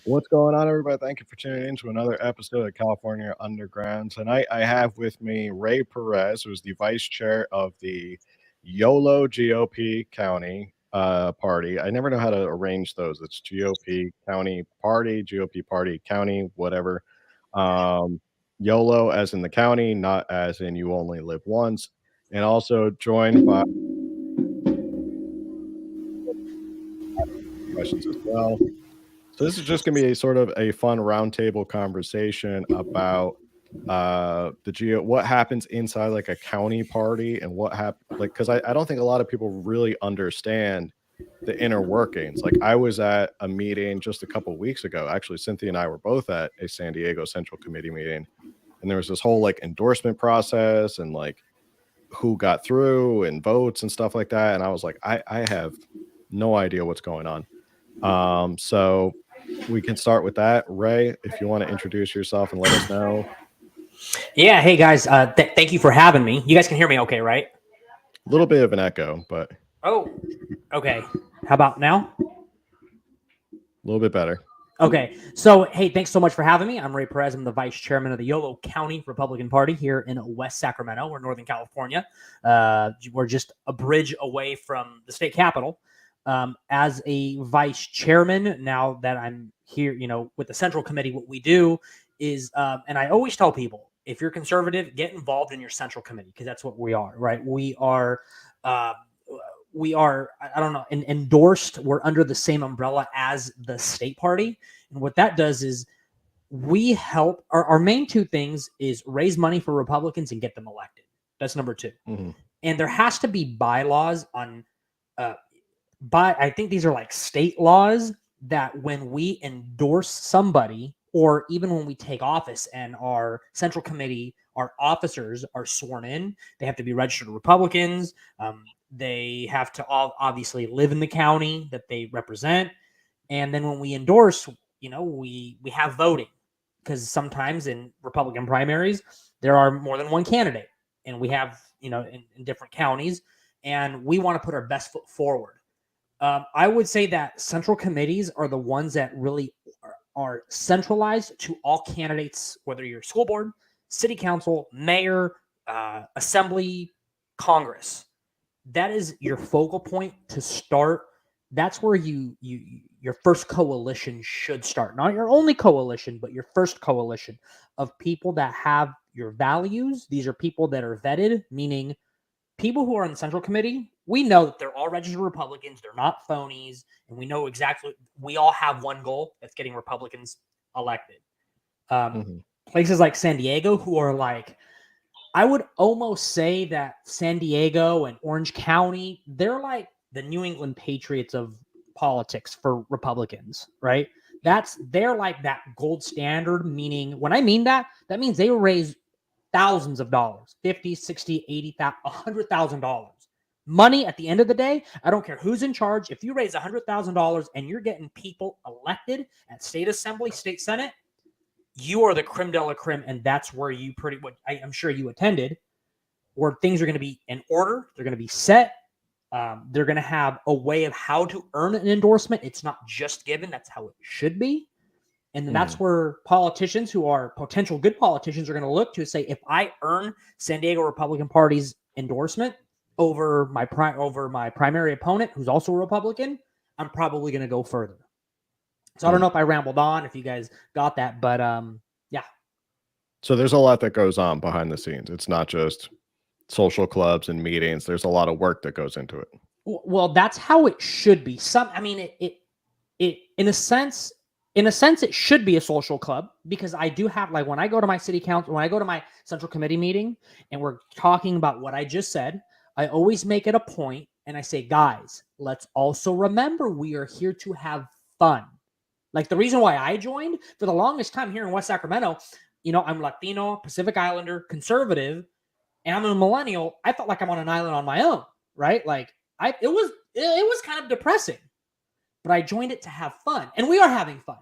What's going on, everybody? Thank you for tuning in to another episode of California Underground. Tonight, I have with me Ray Perez, who's the vice chair of the Yolo GOP County Party. I never know how to arrange those. It's GOP County Party, GOP Party County, whatever. Um, YOLO as in the county, not as in you only live once. And also joined by questions as well. So this is just going to be a sort of a fun roundtable conversation about what happens inside like a county party and what happens, like, because I don't think a lot of people really understand the inner workings. Like, I was at a meeting just a couple weeks ago. Actually, Cynthia and I were both at a San Diego Central Committee meeting, and there was this whole like endorsement process and like who got through and votes and stuff like that. And I was like, I have no idea what's going on. So we can start with that. Ray, if you want to introduce yourself and let us know. Yeah. Hey, guys. Thank you for having me. You guys can hear me okay, right? A little bit of an echo, but... Oh, okay. How about now? A little bit better. Okay. So, hey, thanks so much for having me. I'm Ray Perez. I'm the vice chairman of the Yolo County Republican Party here in West Sacramento. We're Northern California. We're just a bridge away from the state capitol. As a vice chairman, now that I'm here, with the Central Committee, what we do is, and I always tell people, if you're conservative, get involved in your Central Committee, because that's what we are, right? We are, I don't know, endorsed. We're under the same umbrella as the state party. And what that does is we help, our main two things is raise money for Republicans and get them elected. That's number two. Mm-hmm. And there has to be bylaws on, I think these are like state laws that when we endorse somebody, or even when we take office and our Central Committee, our officers are sworn in, they have to be registered Republicans. They have to obviously live in the county that they represent. And then when we endorse, we have voting, because sometimes in Republican primaries, there are more than one candidate, and we have, in different counties, and we want to put our best foot forward. I would say that central committees are the ones that really are centralized to all candidates, whether you're school board, city council, mayor, assembly, Congress. That is your focal point to start. That's where your first coalition should start. Not your only coalition, but your first coalition of people that have your values. These are people that are vetted, meaning people who are in the Central Committee, we know that they're all registered Republicans. They're not phonies. And we know exactly, we all have one goal, that's getting Republicans elected. Places like San Diego, who are like, I would almost say that San Diego and Orange County, they're like the New England Patriots of politics for Republicans, right? They're like that gold standard, meaning, when I mean that means they raise thousands of dollars, $50,000, $60,000, $80,000, $100,000. Money at the end of the day, I don't care who's in charge. If you raise $100,000 and you're getting people elected at state assembly, state senate, you are the creme de la creme, and that's where you I'm sure you attended, where things are going to be in order. They're going to be set. They're going to have a way of how to earn an endorsement. It's not just given. That's how it should be. And that's where politicians who are potential good politicians are going to look to say, if I earn San Diego Republican Party's endorsement over my primary opponent, who's also a Republican, I'm probably going to go further. So I don't know if I rambled on, if you guys got that, but yeah. So there's a lot that goes on behind the scenes. It's not just social clubs and meetings. There's a lot of work that goes into it. Well, that's how it should be. It in a sense, it should be a social club, because I do have, like, when I go to my city council, when I go to my Central Committee meeting and we're talking about what I just said, I always make it a point and I say, guys, let's also remember we are here to have fun. Like, the reason why I joined for the longest time here in West Sacramento, I'm Latino, Pacific Islander, conservative, and I'm a millennial. I felt like I'm on an island on my own, right? Like, it was kind of depressing. But I joined it to have fun, and we are having fun.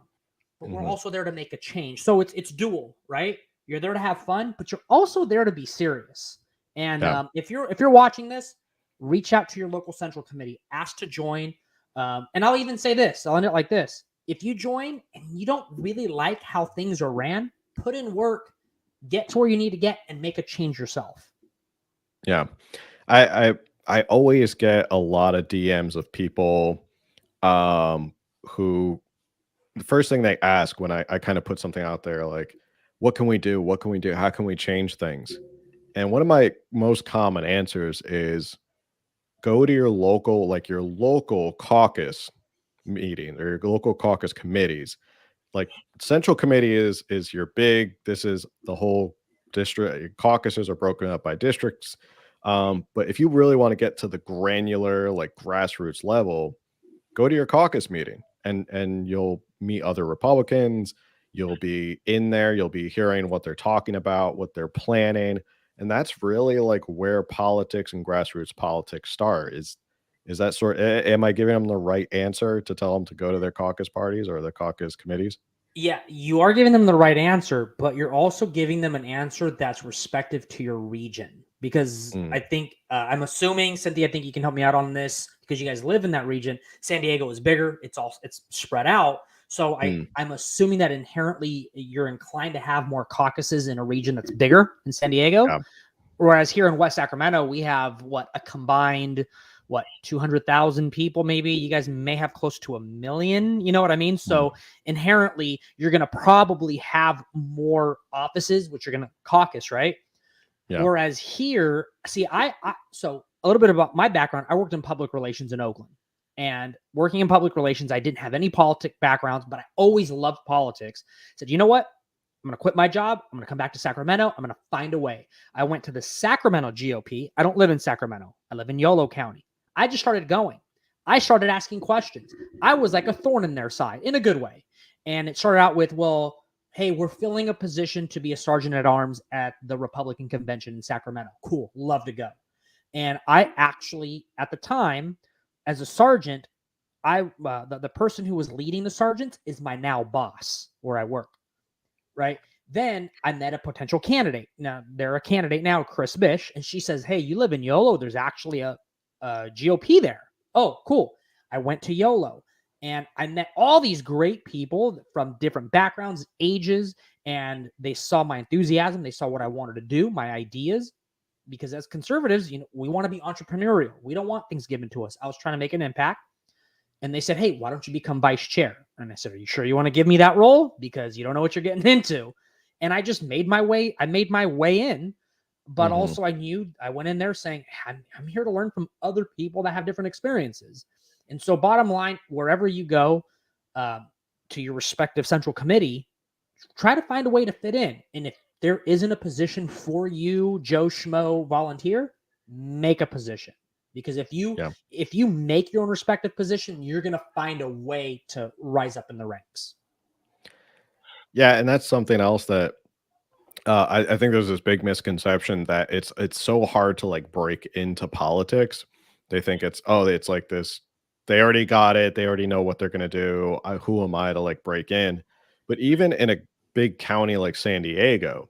But we're also there to make a change. So it's dual, right? You're there to have fun, but you're also there to be serious. And if you're watching this, reach out to your local Central Committee, ask to join. And I'll even say this. I'll end it like this: if you join and you don't really like how things are ran, put in work, get to where you need to get, and make a change yourself. Yeah. I always get a lot of DMs of people who the first thing they ask when I kind of put something out there like, what can we do? What can we do? How can we change things? And one of my most common answers is go to your local caucus meeting or your local caucus committees. Like central committee is your big, this is the whole district. Caucuses are broken up by districts. But if you really want to get to the granular, like grassroots level, go to your caucus meeting and you'll meet other Republicans. You'll be in there, you'll be hearing what they're talking about, what they're planning. And that's really like where politics and grassroots politics start. Is that am I giving them the right answer to tell them to go to their caucus parties or their caucus committees? Yeah, you are giving them the right answer, but you're also giving them an answer that's respective to your region. Because I think, I'm assuming, Cynthia, I think you can help me out on this because you guys live in that region. San Diego is bigger. It's spread out. So I'm assuming that inherently you're inclined to have more caucuses in a region that's bigger in San Diego. Yeah. Whereas here in West Sacramento, we have a combined 200,000 people, maybe. You guys may have close to 1 million. You know what I mean? So inherently, you're going to probably have more offices, which are going to caucus, right? Yeah. Whereas here, see, so a little bit about my background. I worked in public relations in Oakland, and working in public relations, I didn't have any politic backgrounds, but I always loved politics. I said, you know what? I'm going to quit my job. I'm going to come back to Sacramento. I'm going to find a way. I went to the Sacramento GOP. I don't live in Sacramento. I live in Yolo County. I just started going. I started asking questions. I was like a thorn in their side in a good way. And it started out with, well, hey, we're filling a position to be a sergeant at arms at the Republican convention in Sacramento. Cool. Love to go. And I actually, at the time, as a sergeant, the person who was leading the sergeants is my now boss where I work. Right. Then I met a potential candidate. Now they're a candidate now, Chris Bish. And she says, hey, you live in Yolo. There's actually a GOP there. Oh, cool. I went to Yolo and I met all these great people from different backgrounds, ages, and they saw my enthusiasm. They saw what I wanted to do, my ideas, because as conservatives, we want to be entrepreneurial. We don't want things given to us. I was trying to make an impact. And they said, hey, why don't you become vice chair? And I said, are you sure you want to give me that role? Because you don't know what you're getting into. And I just made my way. I made my way in. But also I went in there saying, I'm here to learn from other people that have different experiences. And so bottom line, wherever you go to your respective central committee, try to find a way to fit in. And if there isn't a position for you, Joe Schmo volunteer, make a position. Because if you make your own respective position, you're going to find a way to rise up in the ranks. Yeah, and that's something else that I think there's this big misconception that it's so hard to like break into politics. They think it's like this. They already got it. They already know what they're going to do. Who am I to like break in? But even in a big county like San Diego,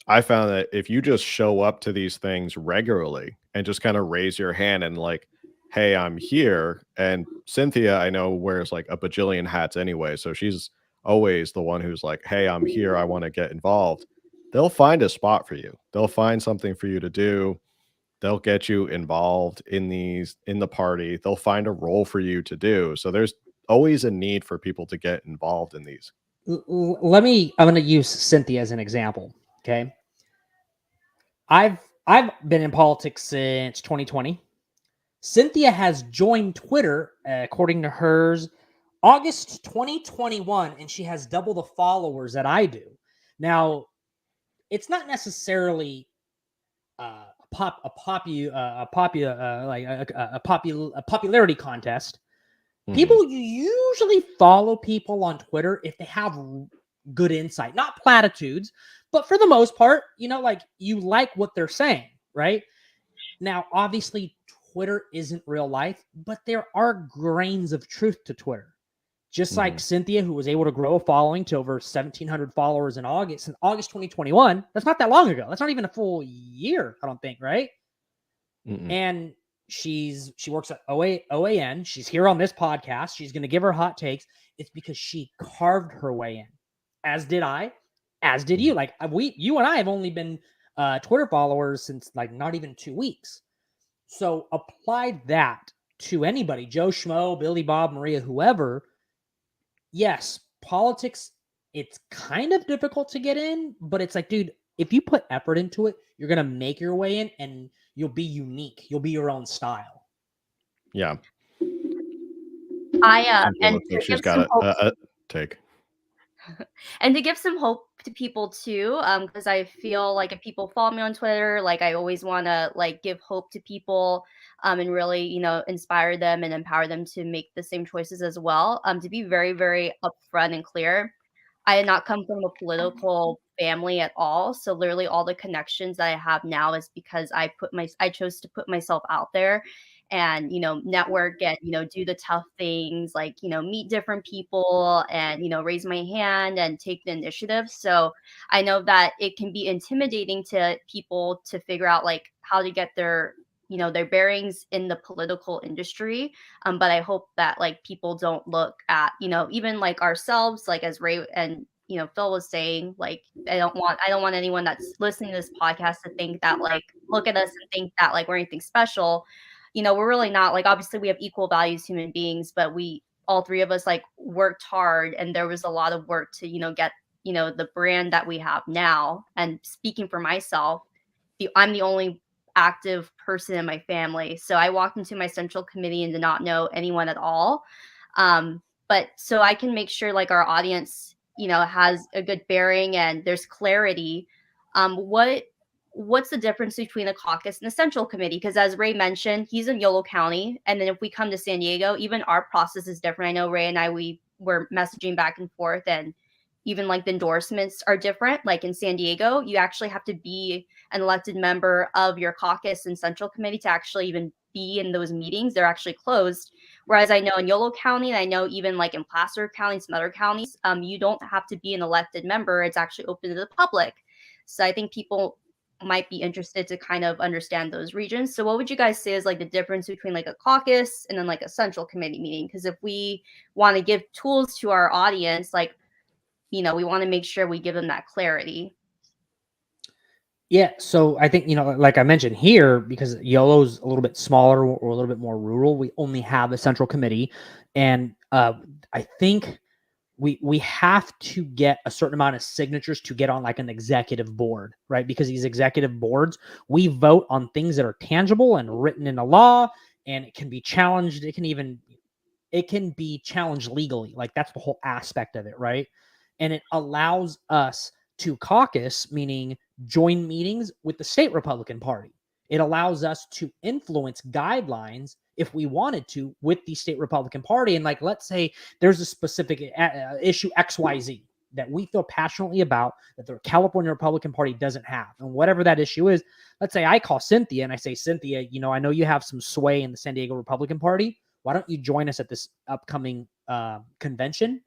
I found that if you just show up to these things regularly and just kind of raise your hand and like, hey, I'm here. And Cynthia, I know, wears like a bajillion hats anyway. So she's always the one who's like, hey, I'm here. I want to get involved. They'll find a spot for you. They'll find something for you to do. They'll get you involved in the party. They'll find a role for you to do. So there's always a need for people to get involved in these. I'm going to use Cynthia as an example. Okay. I've been in politics since 2020. Cynthia has joined Twitter, according to hers, August 2021, and she has double the followers that I do. Now, it's not necessarily a popularity contest. People usually follow people on Twitter if they have good insight, not platitudes, but for the most part, you like what they're saying, right? Now, obviously, Twitter isn't real life, but there are grains of truth to Twitter. Just like Cynthia, who was able to grow a following to over 1,700 followers in August 2021. That's not that long ago. That's not even a full year, I don't think, right? And She works at OAN. She's here on this podcast. She's going to give her hot takes. It's because she carved her way in, as did I, as did you. Like you and I have only been Twitter followers since like not even 2 weeks. So apply that to anybody, Joe Schmo, Billy Bob, Maria, whoever. Yes, politics, it's kind of difficult to get in, but it's like, dude, if you put effort into it, you're going to make your way in and you'll be unique. You'll be your own style. Yeah. And to she's give got some hope, a take. and to give some hope to people too, because I feel like if people follow me on Twitter, like I always want to like give hope to people, and really, you know, inspire them and empower them to make the same choices as well. To be very, very upfront and clear, I did not come from a political family at all. So literally all the connections that I have now is because I chose to put myself out there and, you know, network and, you know, do the tough things like, you know, meet different people and, you know, raise my hand and take the initiative. So I know that it can be intimidating to people to figure out like how to get their, you know, their bearings in the political industry. But I hope that like people don't look at, you know, even like ourselves, like as Ray and, you know, Phil was saying, like, I don't want anyone that's listening to this podcast to think that like, look at us and think that like we're anything special. You know, we're really not. Like, obviously we have equal values, human beings, but all three of us like worked hard and there was a lot of work to, you know, get, you know, the brand that we have now. And speaking for myself, I'm the only active person in my family. So I walked into my central committee and did not know anyone at all. But so I can make sure like our audience, you know, has a good bearing and there's clarity. What's the difference between a caucus and a central committee? Because as Ray mentioned, he's in Yolo County. And then if we come to San Diego, even our process is different. I know Ray and I, we were messaging back and forth, and even like the endorsements are different. Like in San Diego, you actually have to be an elected member of your caucus and central committee to actually even be in those meetings. They're actually closed. Whereas I know in Yolo County, and I know even like in Placer County, some other counties, you don't have to be an elected member. It's actually open to the public. So I think people might be interested to kind of understand those regions. So what would you guys say is like the difference between like a caucus and then like a central committee meeting? Because if we want to give tools to our audience, like, you know, we want to make sure we give them that clarity. Yeah, so I think, you know, like I mentioned here, because YOLO's a little bit smaller or a little bit more rural, we only have a central committee. And I think we have to get a certain amount of signatures to get on like an executive board, right? Because these executive boards, we vote on things that are tangible and written into law, and it can be challenged. It can be challenged legally. Like that's the whole aspect of it, right? And it allows us to caucus, meaning join meetings with the state Republican Party. It allows us to influence guidelines if we wanted to with the state Republican Party. And like, let's say there's a specific issue XYZ that we feel passionately about that the California Republican Party doesn't have. And whatever that issue is, let's say I call Cynthia and I say, Cynthia, you know, I know you have some sway in the San Diego Republican Party. Why don't you join us at this upcoming convention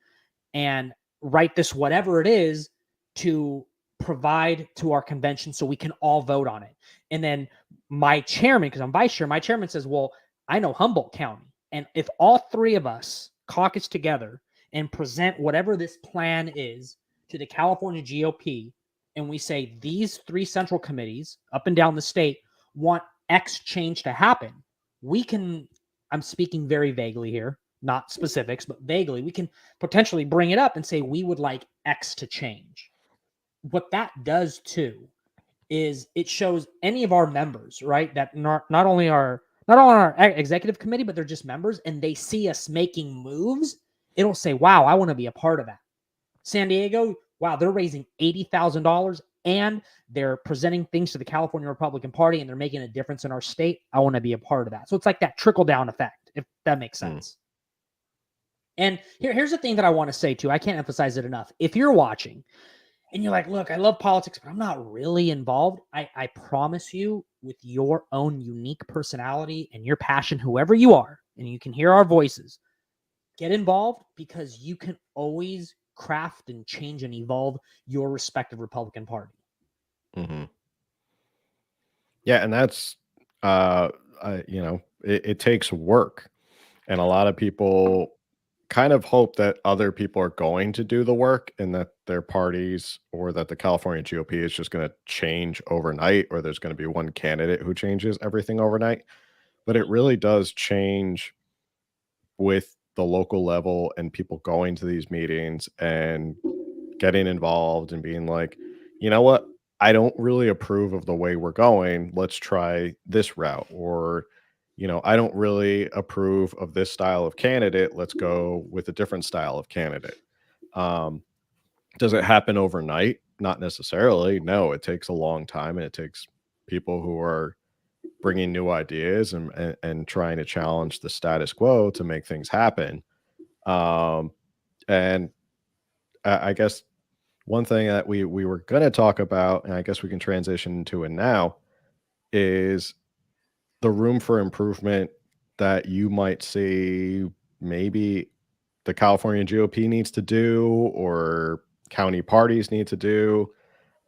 and write this, whatever it is, to provide to our convention so we can all vote on it. And then my chairman, because I'm vice chair, my chairman says, well, I know Humboldt County. And if all three of us caucus together and present whatever this plan is to the California GOP, and we say these three central committees up and down the state want X change to happen, we can, I'm speaking very vaguely here, not specifics, but vaguely, we can potentially bring it up and say we would like X to change. What that does too is it shows any of our members, right, that not only on our executive committee, but they're just members, and they see us making moves. It'll say, wow, I want to be a part of that. San Diego, wow, they're raising $80,000 and they're presenting things to the California Republican Party and they're making a difference in our state. I want to be a part of that. So it's like that trickle down effect, if that makes sense. And here's the thing that I want to say too. I can't emphasize it enough. If you're watching and you're like, look, I love politics, but I'm not really involved, I promise you, with your own unique personality and your passion, whoever you are, and you can hear our voices, get involved, because you can always craft and change and evolve your respective Republican Party. Mm-hmm. Yeah, and that's, you know, it takes work, and a lot of people kind of hope that other people are going to do the work and that their parties or that the California GOP is just going to change overnight, or there's going to be one candidate who changes everything overnight. But it really does change with the local level and people going to these meetings and getting involved and being like, you know what? I don't really approve of the way we're going. Let's try this route. Or, I don't really approve of this style of candidate. Let's go with a different style of candidate. Um, does it happen overnight? Not necessarily. No, it takes a long time, and it takes people who are bringing new ideas and trying to challenge the status quo to make things happen. And I guess one thing that we were going to talk about, and I guess we can transition into it now, is the room for improvement that you might see maybe the California GOP needs to do, or county parties need to do.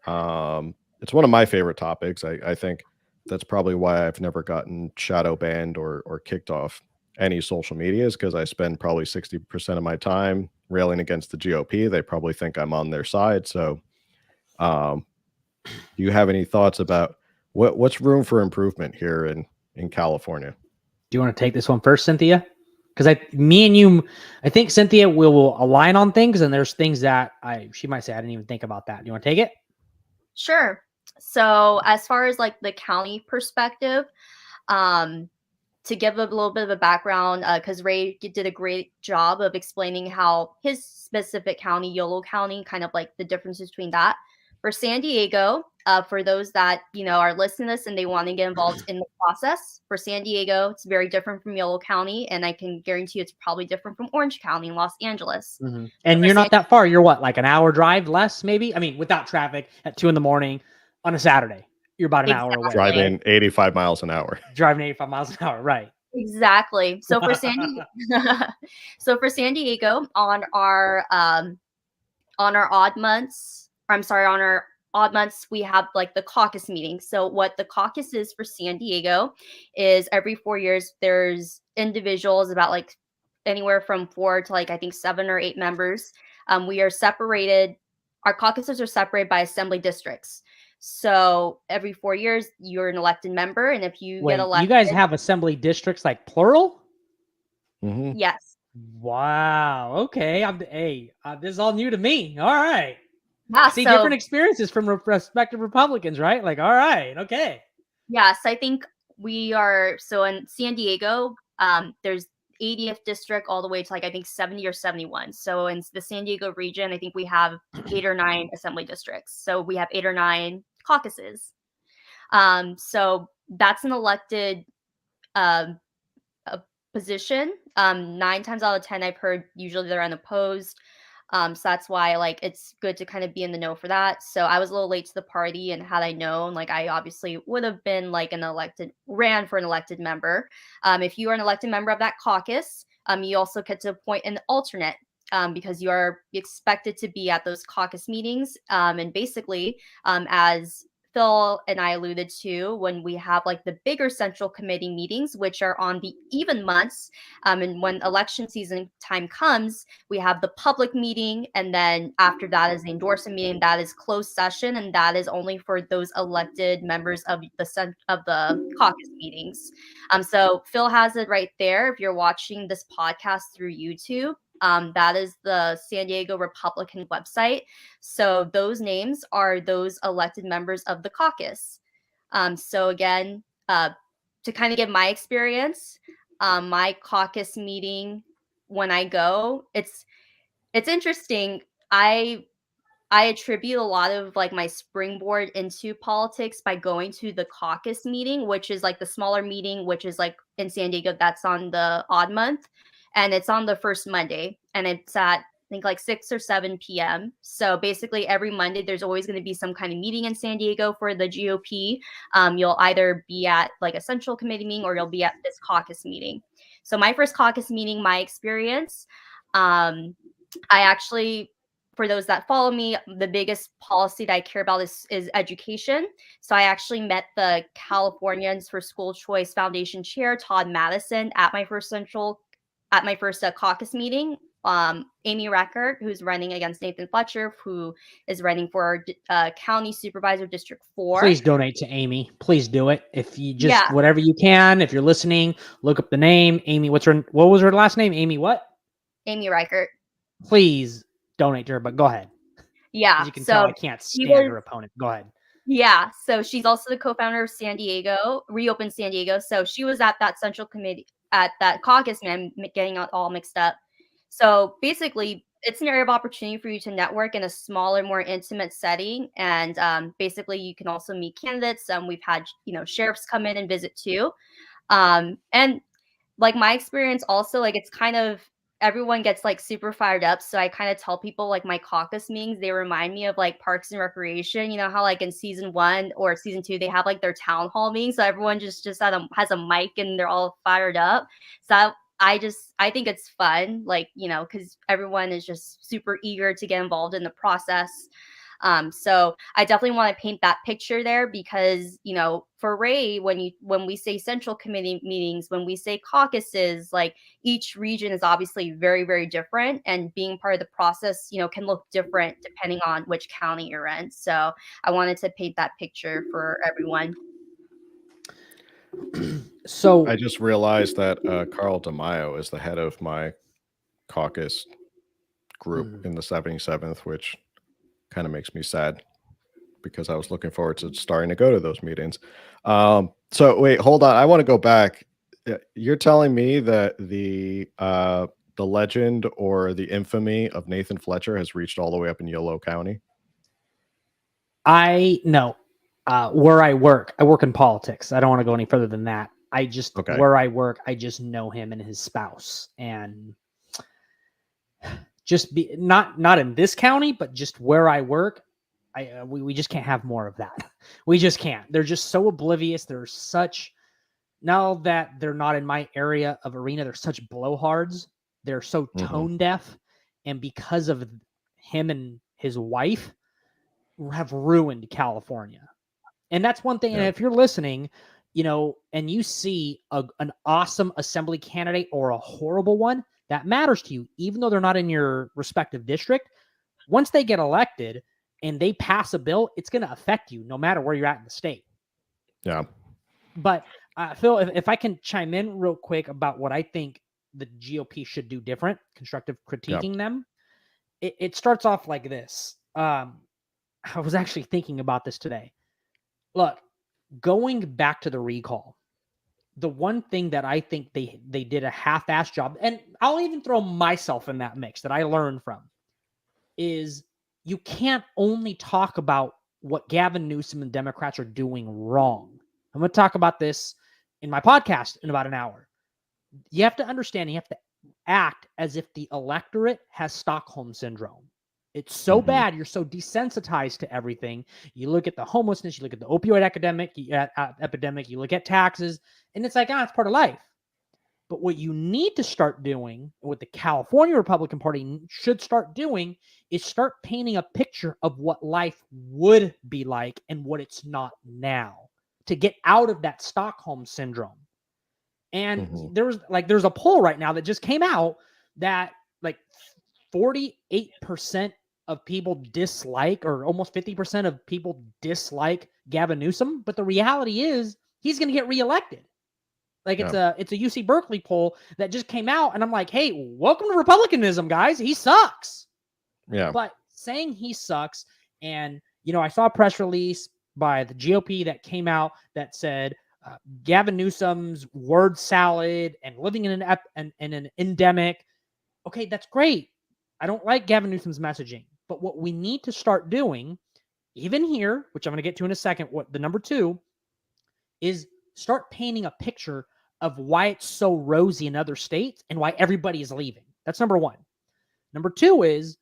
It's one of my favorite topics. I think that's probably why I've never gotten shadow banned or kicked off any social medias, because I spend probably 60% of my time railing against the GOP. They probably think I'm on their side. So do you have any thoughts about what's room for improvement here in California? Do you want to take this one first, Cynthia? Because me and you, I think Cynthia will align on things, and there's things that she might say I didn't even think about that. Do you want to take it? Sure. So as far as like the county perspective, to give a little bit of a background, because Ray did a great job of explaining how his specific county, Yolo County, kind of like the differences between that. For San Diego, for those that are listening to this and they want to get involved in the process, for San Diego, it's very different from Yolo County, and I can guarantee you it's probably different from Orange County in Los Angeles. Mm-hmm. And you're not that far. You're what, like an hour drive less, maybe? I mean, without traffic at 2 a.m. on a Saturday, you're about an hour away. Driving 85 miles an hour. Driving 85 miles an hour, right? Exactly. So for San Diego, on our odd months, on our odd months, we have like the caucus meeting. So what the caucus is for San Diego is every 4 years, there's individuals, about like anywhere from 4 to like, I think 7 or 8 members. We are separated. Our caucuses are separated by assembly districts. So every 4 years, you're an elected member, and if you get elected, you guys have assembly districts like plural? Mm-hmm. Yes. Wow. Okay. This is all new to me. All right. Yeah, see different experiences from respective Republicans, right? Like, all right. Okay. Yes, I think we are. So in San Diego, there's 80th district all the way to like I think 70 or 71. So in the San Diego region, I think we have 8 or 9 assembly districts. So we have 8 or 9 caucuses. So that's an elected a position. 9 times out of 10, I've heard usually they're unopposed. So that's why like it's good to kind of be in the know for that. So I was a little late to the party, and had I known, like I obviously would have been like ran for an elected member. If you are an elected member of that caucus, you also get to appoint an alternate, because you are expected to be at those caucus meetings. And basically, as Phil and I alluded to, when we have like the bigger central committee meetings, which are on the even months, and when election season time comes, we have the public meeting, and then after that is the endorsement meeting. That is closed session, and that is only for those elected members of the caucus meetings. So Phil has it right there. If you're watching this podcast through YouTube, that is the San Diego Republican website. So those names are those elected members of the caucus. So again, to kind of give my experience, my caucus meeting, when I go, it's interesting. I attribute a lot of like my springboard into politics by going to the caucus meeting, which is like the smaller meeting, which is like in San Diego, that's on the odd month. And it's on the first Monday, and it's at I think like 6 or 7 p.m. So basically every Monday, there's always going to be some kind of meeting in San Diego for the GOP. You'll either be at like a central committee meeting, or you'll be at this caucus meeting. So my first caucus meeting, my experience, I actually for those that follow me, the biggest policy that I care about is education. So I actually met the Californians for School Choice Foundation chair, Todd Madison, at my first caucus meeting. Amy Reckert, who's running against Nathan Fletcher, who is running for county supervisor District 4. Please donate to Amy. Please do it. If you just Yeah. whatever you can. If you're listening, look up the name. Amy, what was her last name? Amy what? Amy Reckert. Please donate to her, but go ahead. Yeah. As you can tell, I can't stand her opponent. Go ahead. Yeah. So she's also the co-founder of Reopen San Diego. So she was at that central committee, at that caucus, man, getting all mixed up. So basically, it's an area of opportunity for you to network in a smaller, more intimate setting. And basically, you can also meet candidates. We've had, sheriffs come in and visit too. And like my experience also, like it's kind of, everyone gets like super fired up. So I kind of tell people like my caucus meetings, they remind me of like Parks and Recreation. You know how like in season 1 or season 2, they have like their town hall meetings. So everyone just has a mic and they're all fired up. So I think it's fun, like, because everyone is just super eager to get involved in the process. So I definitely want to paint that picture there because, for Ray, when we say central committee meetings, when we say caucuses, like each region is obviously very, very different, and being part of the process, can look different depending on which county you're in. So I wanted to paint that picture for everyone. So I just realized that Carl DeMaio is the head of my caucus group in the 77th, which kind of makes me sad because I was looking forward to starting to go to those meetings. So wait, hold on. I want to go back. You're telling me that the legend or the infamy of Nathan Fletcher has reached all the way up in Yolo County? No. Where I work in politics. I don't want to go any further than that. Where I work, I just know him and his spouse, and just not in this county, but just where I work, we just can't have more of that. We just can't. They're just so oblivious. Now that they're not in my area of arena, they're such blowhards. They're so tone deaf, and because of him and his wife, have ruined California. And that's one thing. Yeah. And if you're listening, and you see an awesome assembly candidate or a horrible one, that matters to you, even though they're not in your respective district. Once they get elected and they pass a bill, it's going to affect you no matter where you're at in the state. Yeah. But Phil, if I can chime in real quick about what I think the GOP should do different, constructive critiquing them, it starts off like this. I was actually thinking about this today. Look, going back to the recall, the one thing that I think they did a half-ass job, and I'll even throw myself in that mix that I learned from, is you can't only talk about what Gavin Newsom and Democrats are doing wrong. I'm going to talk about this in my podcast in about an hour. You have to understand, you have to act as if the electorate has Stockholm syndrome. It's so bad. You're so desensitized to everything. You look at the homelessness, you look at the opioid epidemic, you look at taxes, and it's like, it's part of life. But what you need to start doing, what the California Republican Party should start doing, is start painting a picture of what life would be like and what it's not now, to get out of that Stockholm syndrome. And there's a poll right now that just came out that like 48% of people dislike, or almost 50% of people dislike Gavin Newsom. But the reality is he's going to get reelected. Like it's a UC Berkeley poll that just came out, and I'm like, hey, welcome to Republicanism, guys. He sucks. Yeah. But saying he sucks, and I saw a press release by the GOP that came out that said Gavin Newsom's word salad and living in an endemic. Okay, that's great. I don't like Gavin Newsom's messaging, but what we need to start doing, even here, which I'm going to get to in a second, what the number 2 is, start painting a picture of why it's so rosy in other states and why everybody is leaving. That's number 1. Number 2 is,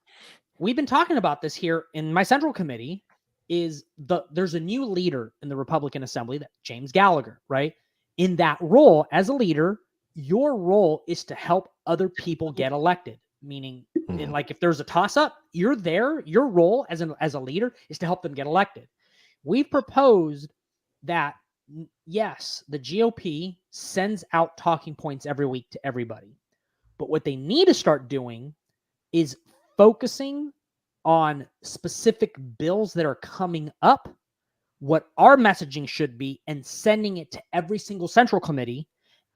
we've been talking about this here in my central committee, there's a new leader in the Republican Assembly, that James Gallagher, right? In that role as a leader, your role is to help other people get elected. meaning Mhm. like if there's a toss up, you're there. Your role as a leader is to help them get elected. We've proposed that yes, the GOP sends out talking points every week to everybody. But what they need to start doing is focusing on specific bills that are coming up, what our messaging should be, and sending it to every single central committee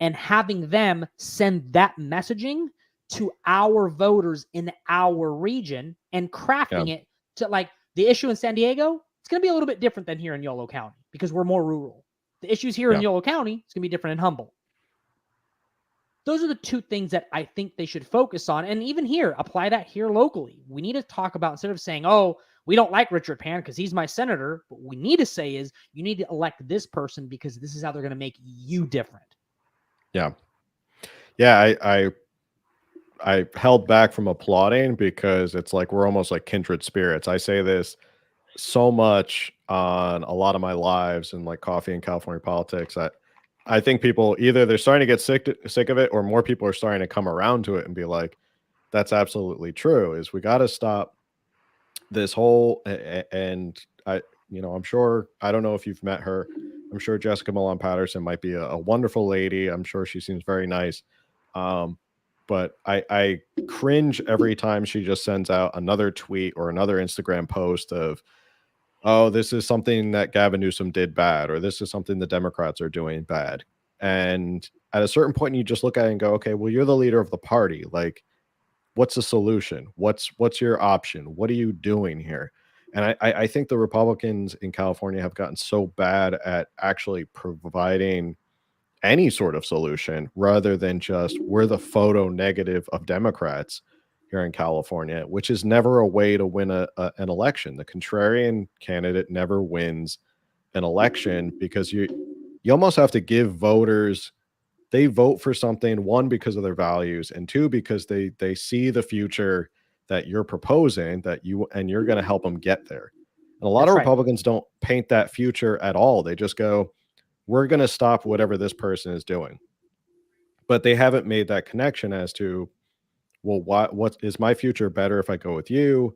and having them send that messaging to our voters in our region and crafting it to like the issue in San Diego. It's going to be a little bit different than here in Yolo County because we're more rural. The issues here in Yolo County, it's going to be different in Humboldt. Those are the two things that I think they should focus on. And even here, apply that here locally. We need to talk about, instead of saying, oh, we don't like Richard Pan because he's my senator, what we need to say is you need to elect this person because this is how they're going to make you different. Yeah. I held back from applauding because it's like we're almost like kindred spirits. I say this so much on a lot of my lives and like coffee and California politics. I think people either they're starting to get sick of it, or more people are starting to come around to it and be like, that's absolutely true. Is we got to stop this whole and I'm sure, I don't know if you've met her. I'm sure Jessica Milan Patterson might be a wonderful lady. I'm sure she seems very nice. But I cringe every time she just sends out another tweet or another Instagram post of, oh, this is something that Gavin Newsom did bad, or this is something the Democrats are doing bad. And at a certain point, you just look at it and go, okay, well, you're the leader of the party. Like, what's the solution? What's your option? What are you doing here? And I think the Republicans in California have gotten so bad at actually providing any sort of solution rather than just we're the photo negative of Democrats here in California, which is never a way to win an election. The contrarian candidate never wins an election because you almost have to give voters, they vote for something, one, because of their values, and two, because they see the future that you're proposing, you're going to help them get there. And a lot of Republicans don't paint that future at all. They just go, we're going to stop whatever this person is doing. But they haven't made that connection as to, well, what is my future better if I go with you?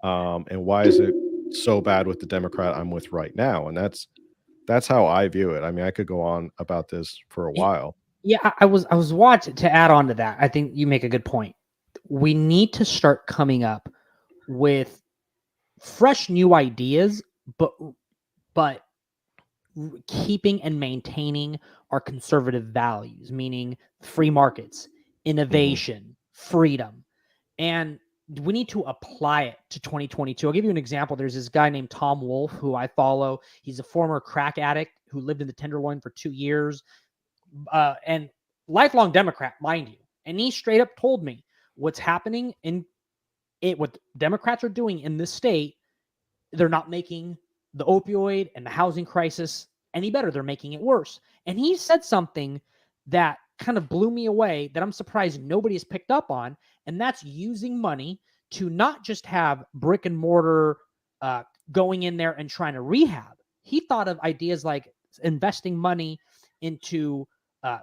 And why is it so bad with the Democrat I'm with right now? And that's how I view it. I mean, I could go on about this for a while. Yeah, I was watching, to add on to that. I think you make a good point. We need to start coming up with fresh new ideas, but keeping and maintaining our conservative values, meaning free markets, innovation, freedom. And we need to apply it to 2022. I'll give you an example. There's this guy named Tom Wolfe who I follow. He's a former crack addict who lived in the Tenderloin for 2 years. And lifelong Democrat, mind you. And he straight up told me what's happening what Democrats are doing in this state. They're not making the opioid and the housing crisis any better. They're making it worse. And he said something that kind of blew me away that I'm surprised nobody has picked up on. And that's using money to not just have brick and mortar going in there and trying to rehab. He thought of ideas like investing money into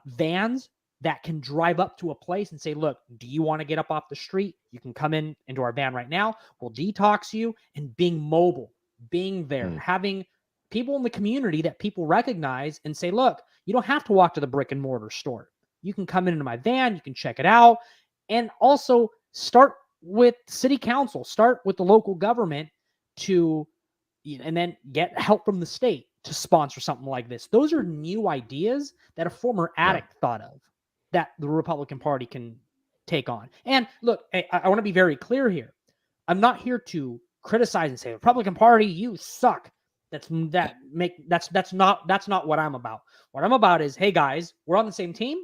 vans that can drive up to a place and say, look, do you want to get up off the street? You can come into our van right now. We'll detox you. And being mobile, being there, having people in the community that people recognize and say, look, you don't have to walk to the brick and mortar store. You can come into my van. You can check it out. And also start with city council, start with the local government and then get help from the state to sponsor something like this. Those are new ideas that a former addict thought of that the Republican Party can take on. And look, I want to be very clear here. I'm not here to criticize and say, Republican Party, you suck. That's not what I'm about. What I'm about is, hey guys, we're on the same team.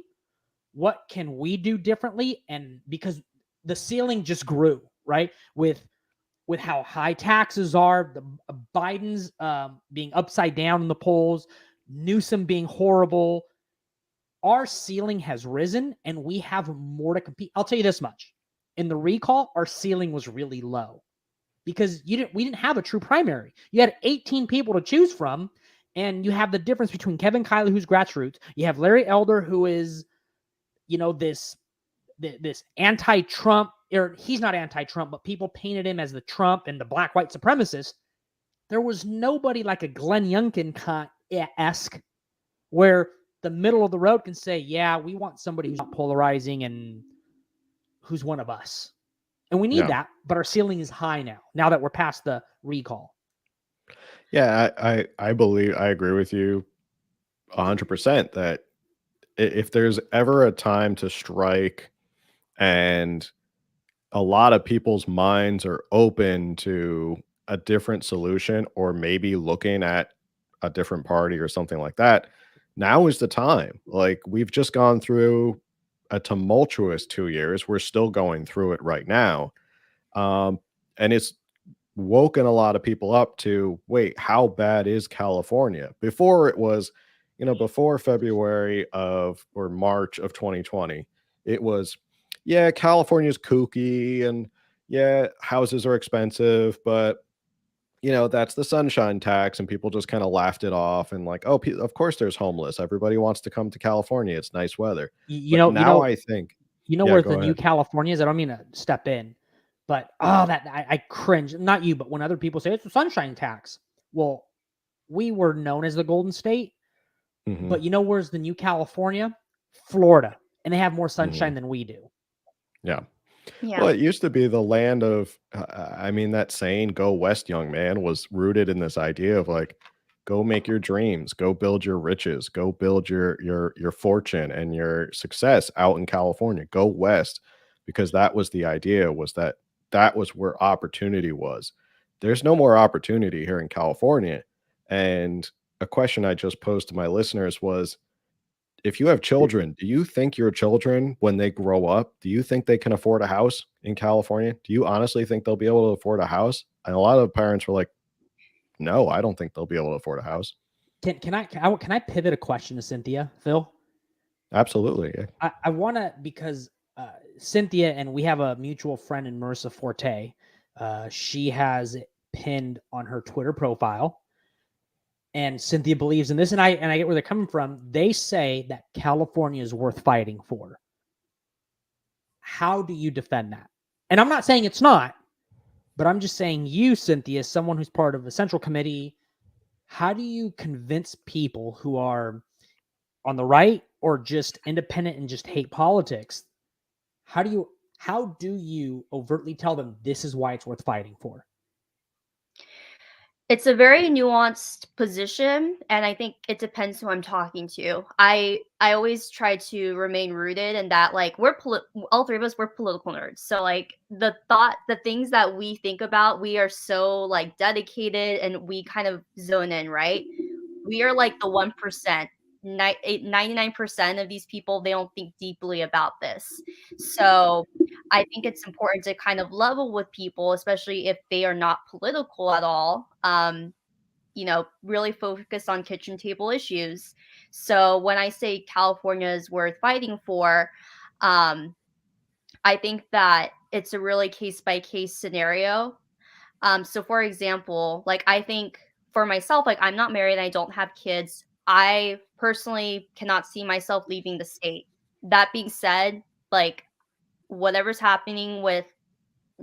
What can we do differently? And because the ceiling just grew, right? With how high taxes are, the Biden's being upside down in the polls, Newsom being horrible, our ceiling has risen and we have more to compete. I'll tell you this much. In the recall, our ceiling was really low because we didn't have a true primary. You had 18 people to choose from, and you have the difference between Kevin Kiley, who's grassroots. You have Larry Elder, who is, this anti-Trump or he's not anti-Trump, but people painted him as the Trump and the black white supremacist. There was nobody like a Glenn Youngkin-esque where the middle of the road can say, yeah, we want somebody who's not polarizing and who's one of us. And we need that, but our ceiling is high now that we're past the recall. Yeah, I believe, I agree with you 100% that if there's ever a time to strike and a lot of people's minds are open to a different solution or maybe looking at a different party or something like that, now is the time. Like, we've just gone through a tumultuous 2 years. We're still going through it right now. And it's woken a lot of people up to, wait, how bad is California? Before it was, before February of or March of 2020, it was, yeah, California's kooky and yeah, houses are expensive, but that's the sunshine tax, and people just kind of laughed it off and like, oh, of course there's homeless. Everybody wants to come to California. It's nice weather. I think, where the new California is. I don't mean to step in, but I cringe. Not you, but when other people say it's a sunshine tax. Well, we were known as the Golden State, but where's the new California? Florida, and they have more sunshine than we do. Yeah. Well, it used to be the land of, that saying, go west, young man, was rooted in this idea of like, go make your dreams, go build your riches, go build your fortune and your success out in California, go west, because that was the idea, was that was where opportunity was. There's no more opportunity here in California. And a question I just posed to my listeners was, if you have children, do you think your children, when they grow up, do you think they can afford a house in California? Do you honestly think they'll be able to afford a house? And a lot of parents were like, no, I don't think they'll be able to afford a house. Can I pivot a question to Cynthia, Phil? Absolutely. Yeah. I want to, because Cynthia and we have a mutual friend in Marissa Forte. She has it pinned on her Twitter profile. And Cynthia believes in this, and I get where they're coming from. They say that California is worth fighting for. How do you defend that? And I'm not saying it's not, but I'm just saying you, Cynthia, someone who's part of the Central Committee, how do you convince people who are on the right or just independent and just hate politics? How do you overtly tell them this is why it's worth fighting for? It's a very nuanced position, and I think it depends who I'm talking to. I always try to remain rooted in that, like, all three of us, we're political nerds. So like the things that we think about, we are so like dedicated and we kind of zone in, right? We are like the 1%. 99% of these people, they don't think deeply about this. So I think it's important to kind of level with people, especially if they are not political at all. Really focus on kitchen table issues. So when I say California is worth fighting for, I think that it's a really case by case scenario. So for example, like, I think for myself, like, I'm not married and I don't have kids. I personally cannot see myself leaving the state. That being said, like, whatever's happening with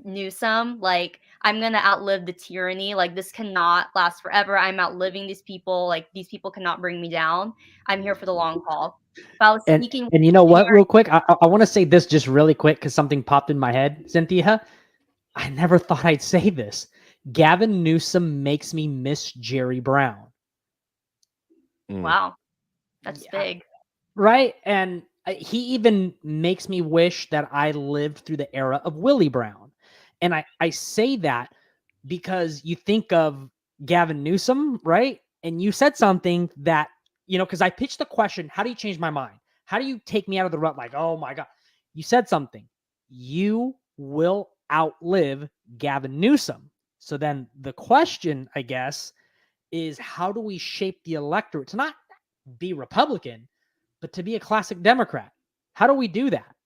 Newsom, like, I'm going to outlive the tyranny. Like, this cannot last forever. I'm outliving these people. Like, these people cannot bring me down. I'm here for the long haul. If I was speaking, and you know what, real quick, I want to say this just really quick because something popped in my head, Cynthia. I never thought I'd say this. Gavin Newsom makes me miss Jerry Brown. Wow. That's big. Right? And he even makes me wish that I lived through the era of Willie Brown. And I say that because you think of Gavin Newsom, right? And you said something that, because I pitched the question, how do you change my mind? How do you take me out of the rut? Like, oh my God. You said something. You will outlive Gavin Newsom. So then the question, I guess, is how do we shape the electorate to not be Republican, but to be a classic Democrat? How do we do that?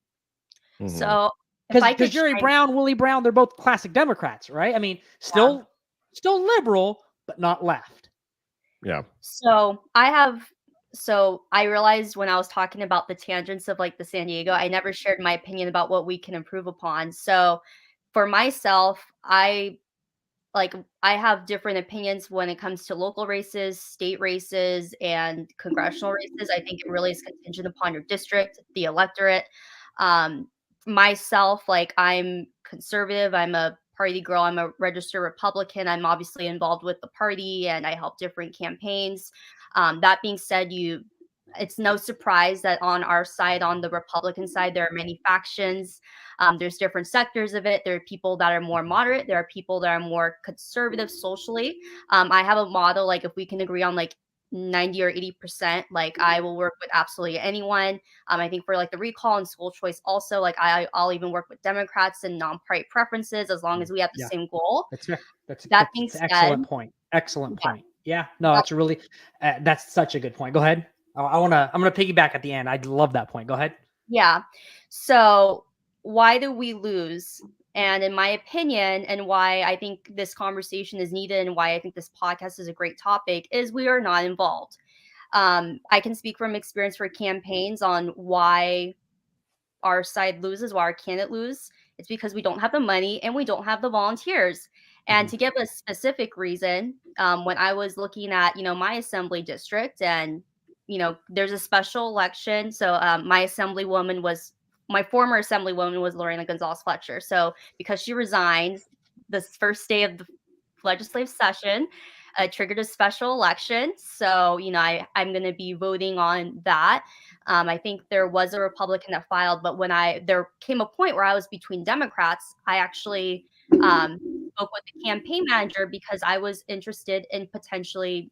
So because Jerry Brown, Willie Brown, they're both classic Democrats, right? I mean, still liberal, but not left. Yeah. So I have So I realized when I was talking about the tangents of like the San Diego, I never shared my opinion about what we can improve upon. So for myself, I have different opinions when it comes to local races, state races, and congressional races. I think it really is contingent upon your district, the electorate. Um, Myself, like I'm conservative, I'm a party girl, I'm a registered Republican. I'm obviously involved with the party and I help different campaigns. That being said, it's no surprise that on our side, on the Republican side, there are many factions. There's different sectors of it. There are people that are more moderate. There are people that are more conservative socially. I have a motto like if we can agree on like 90 or 80%, like I will work with absolutely anyone. I think for like the recall and school choice, also like I'll even work with Democrats and non-party preferences as long as we have the Yeah. same goal. That's fair. That's That being an said, excellent point. Excellent yeah, point. Yeah. No, that's really that's such a good point. Go ahead. I'm gonna piggyback at the end. I love that point. Go ahead. yeah. So why do we lose? And in my opinion, and why I think this conversation is needed and why I think this podcast is a great topic, is we are not involved. I can speak from experience for campaigns on why our side loses, why our candidate lose. It's because we don't have the money and we don't have the volunteers. And to give a specific reason, when I was looking at, my assembly district and, there's a special election. So my former assemblywoman was Lorena Gonzalez Fletcher. So because she resigned this first day of the legislative session, triggered a special election. So, I'm going to be voting on that. I think there was a Republican that filed, but there came a point where I was between Democrats, I actually spoke with the campaign manager because I was interested in potentially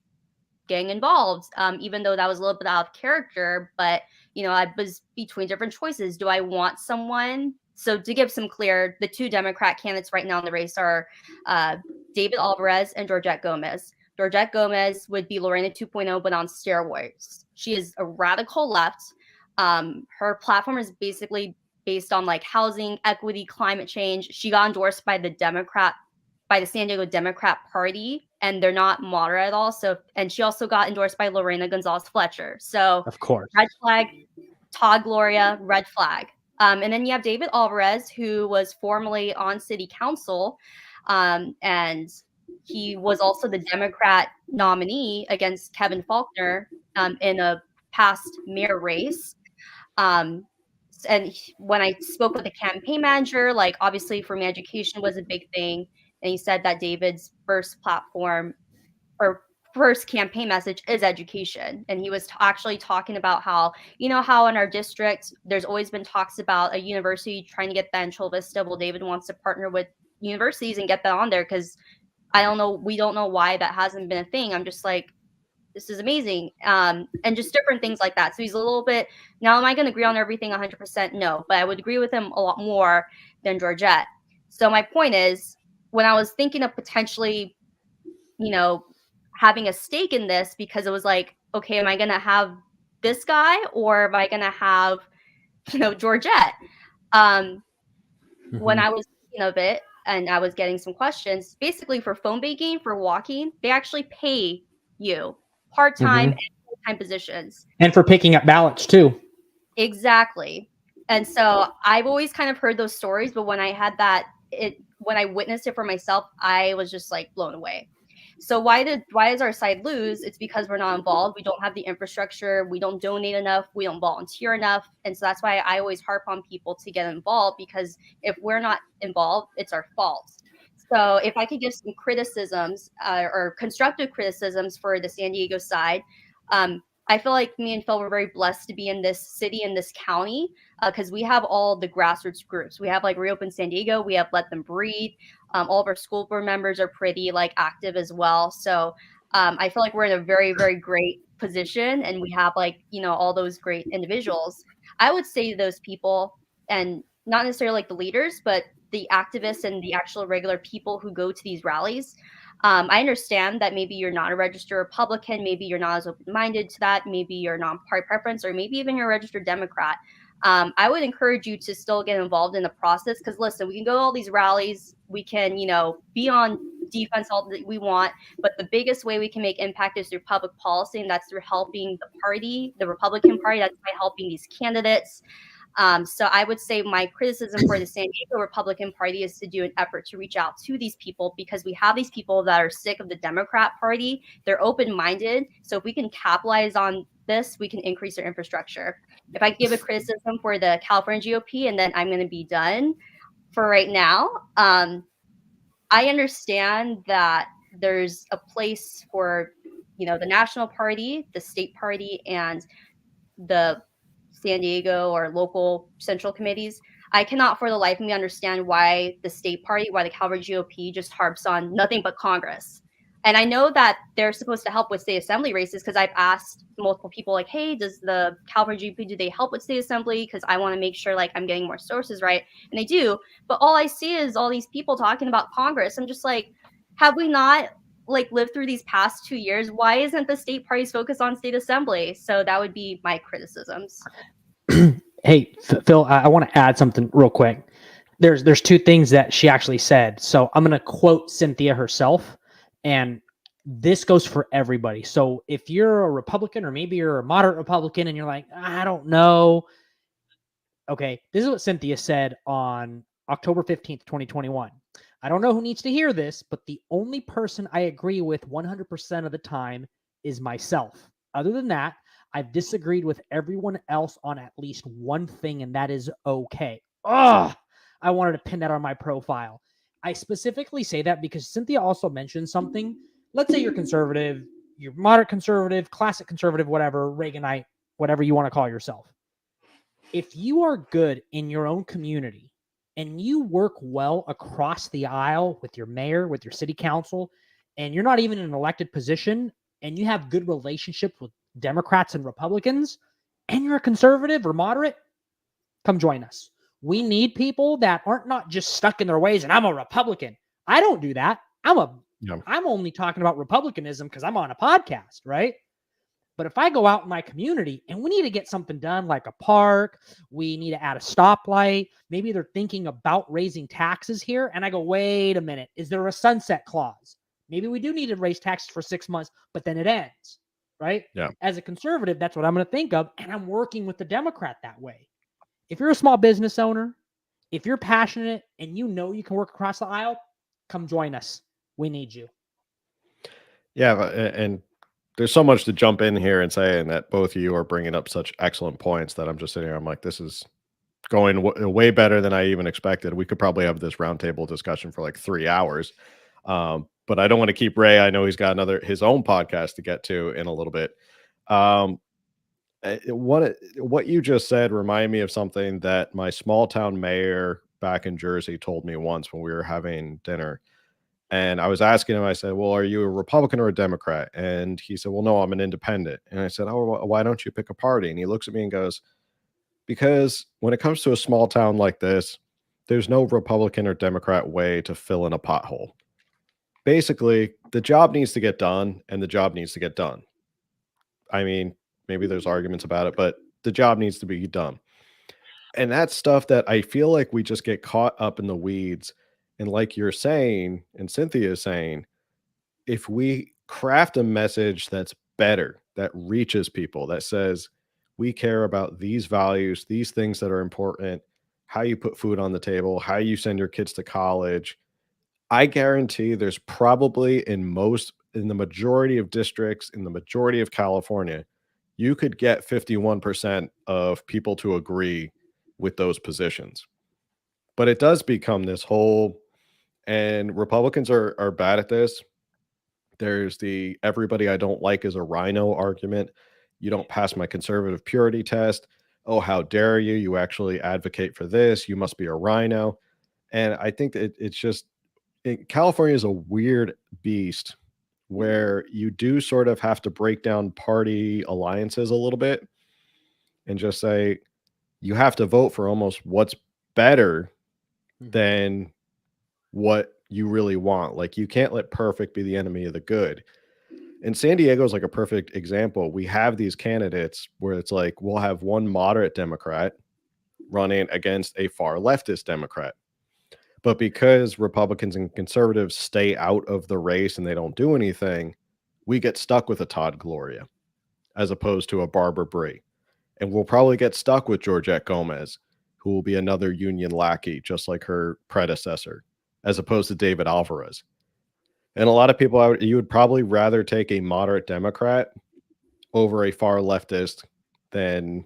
getting involved, even though that was a little bit out of character. But, I was between different choices. Do I want someone? So to give some clear, the two Democrat candidates right now in the race are David Alvarez and Georgette Gomez. Georgette Gomez would be Lorena 2.0, but on steroids. She is a radical left. Her platform is basically based on like housing, equity, climate change. She got endorsed by the San Diego Democrat Party, and they're not moderate at all. So, and she also got endorsed by Lorena Gonzalez Fletcher. So, Of course. red flag, Todd Gloria, red flag. And then you have David Alvarez, who was formerly on city council, and he was also the Democrat nominee against Kevin Faulconer in a past mayor race. And when I spoke with the campaign manager, like obviously for me, education was a big thing. And he said that David's first platform or first campaign message is education. And he was actually talking about how, how in our district, there's always been talks about a university trying to get that in Chula Vista. Well, David wants to partner with universities and get that on there because we don't know why that hasn't been a thing. I'm just like, this is amazing. And just different things like that. So he's a little bit, now am I going to agree on everything 100%? No, but I would agree with him a lot more than Georgette. So my point is, when I was thinking of potentially, having a stake in this, because it was like, okay, am I going to have this guy or am I going to have, Georgette? When I was thinking of it and I was getting some questions, basically for phone banking, for walking, they actually pay you part-time and full-time positions. And for picking up ballots too. Exactly. And so I've always kind of heard those stories, but when I had when I witnessed it for myself, I was just like blown away. So why does our side lose? It's because we're not involved. We don't have the infrastructure. We don't donate enough. We don't volunteer enough. And so that's why I always harp on people to get involved, because if we're not involved, it's our fault. So if I could give some criticisms or constructive criticisms for the San Diego side, I feel like me and Phil were very blessed to be in this city, in this county, because we have all the grassroots groups. We have like Reopen San Diego. We have Let Them Breathe. All of our school board members are pretty like active as well. So I feel like we're in a very, very great position, and we have like, all those great individuals. I would say to those people, and not necessarily like the leaders, but the activists and the actual regular people who go to these rallies, I understand that maybe you're not a registered Republican, maybe you're not as open-minded to that, maybe you're non-party preference, or maybe even you're a registered Democrat. I would encourage you to still get involved in the process, because listen, we can go to all these rallies, we can, be on defense all that we want. But the biggest way we can make impact is through public policy, and that's through helping the Republican Party. That's by helping these candidates. So I would say my criticism for the San Diego Republican Party is to do an effort to reach out to these people, because we have these people that are sick of the Democrat Party. They're open-minded. So if we can capitalize on this, we can increase their infrastructure. If I give a criticism for the California GOP, and then I'm going to be done for right now, I understand that there's a place for, the national party, the state party, and the San Diego or local central committees. I cannot for the life of me understand why the state party, why the California GOP just harps on nothing but Congress. And I know that they're supposed to help with state assembly races, because I've asked multiple people, like, hey, does the California GOP, do they help with state assembly? Because I want to make sure, like, I'm getting more sources right. And they do. But all I see is all these people talking about Congress. I'm just like, have we not lived through these past 2 years? Why isn't the state parties focused on state assembly? So that would be my criticisms. Hey, Phil, I want to add something real quick. There's two things that she actually said. So I'm going to quote Cynthia herself, and this goes for everybody. So if you're a Republican, or maybe you're a moderate Republican and you're like, I don't know. Okay, this is what Cynthia said on October 15th, 2021. I don't know who needs to hear this, but the only person I agree with 100% of the time is myself. Other than that, I've disagreed with everyone else on at least one thing, and that is okay. Ugh! I wanted to pin that on my profile. I specifically say that because Cynthia also mentioned something. Let's say you're conservative, you're moderate conservative, classic conservative, whatever, Reaganite, whatever you want to call yourself. If you are good in your own community and you work well across the aisle with your mayor, with your city council, and you're not even in an elected position, and you have good relationships with Democrats and Republicans, and you're a conservative or moderate, come join us. We need people that aren't not just stuck in their ways, and I'm a Republican. I don't do that. I'm only talking about Republicanism because I'm on a podcast, right? But if I go out in my community and we need to get something done, like a park, we need to add a stoplight, maybe they're thinking about raising taxes here, and I go, wait a minute, is there a sunset clause? Maybe we do need to raise taxes for 6 months, but then it ends, right? Yeah. As a conservative, that's what I'm going to think of, and I'm working with the Democrat that way. If you're a small business owner, if you're passionate and you know you can work across the aisle, come join us. We need you. Yeah, and there's so much to jump in here and say, and that both of you are bringing up such excellent points that I'm just sitting here. I'm like, this is going way better than I even expected. We could probably have this roundtable discussion for like 3 hours. But I don't want to keep Ray. I know he's got his own podcast to get to in a little bit. What you just said reminded me of something that my small town mayor back in Jersey told me once when we were having dinner. And I was asking him, I said, well, are you a Republican or a Democrat? And he said, well, no, I'm an independent. And I said, oh, why don't you pick a party? And he looks at me and goes, because when it comes to a small town like this, there's no Republican or Democrat way to fill in a pothole. Basically, the job needs to get done, and the job needs to get done. I mean, maybe there's arguments about it, but the job needs to be done. And that's stuff that I feel like we just get caught up in the weeds. And like you're saying, and Cynthia is saying, if we craft a message that's better, that reaches people, that says, we care about these values, these things that are important, how you put food on the table, how you send your kids to college, I guarantee there's probably in the majority of districts, in the majority of California, you could get 51% of people to agree with those positions. But it does become this whole, and Republicans are bad at this. There's the everybody I don't like is a rhino argument. You don't pass my conservative purity test. Oh, how dare you? You actually advocate for this. You must be a rhino. And I think that it's just, California is a weird beast where you do sort of have to break down party alliances a little bit and just say, you have to vote for almost what's better than what you really want. Like, you can't let perfect be the enemy of the good. And San Diego is like a perfect example. We have these candidates where it's like, we'll have one moderate Democrat running against a far leftist Democrat. But because Republicans and conservatives stay out of the race and they don't do anything, we get stuck with a Todd Gloria as opposed to a Barbara Brie. And we'll probably get stuck with Georgette Gomez, who will be another union lackey, just like her predecessor, as opposed to David Alvarez. And a lot of people, you would probably rather take a moderate Democrat over a far leftist than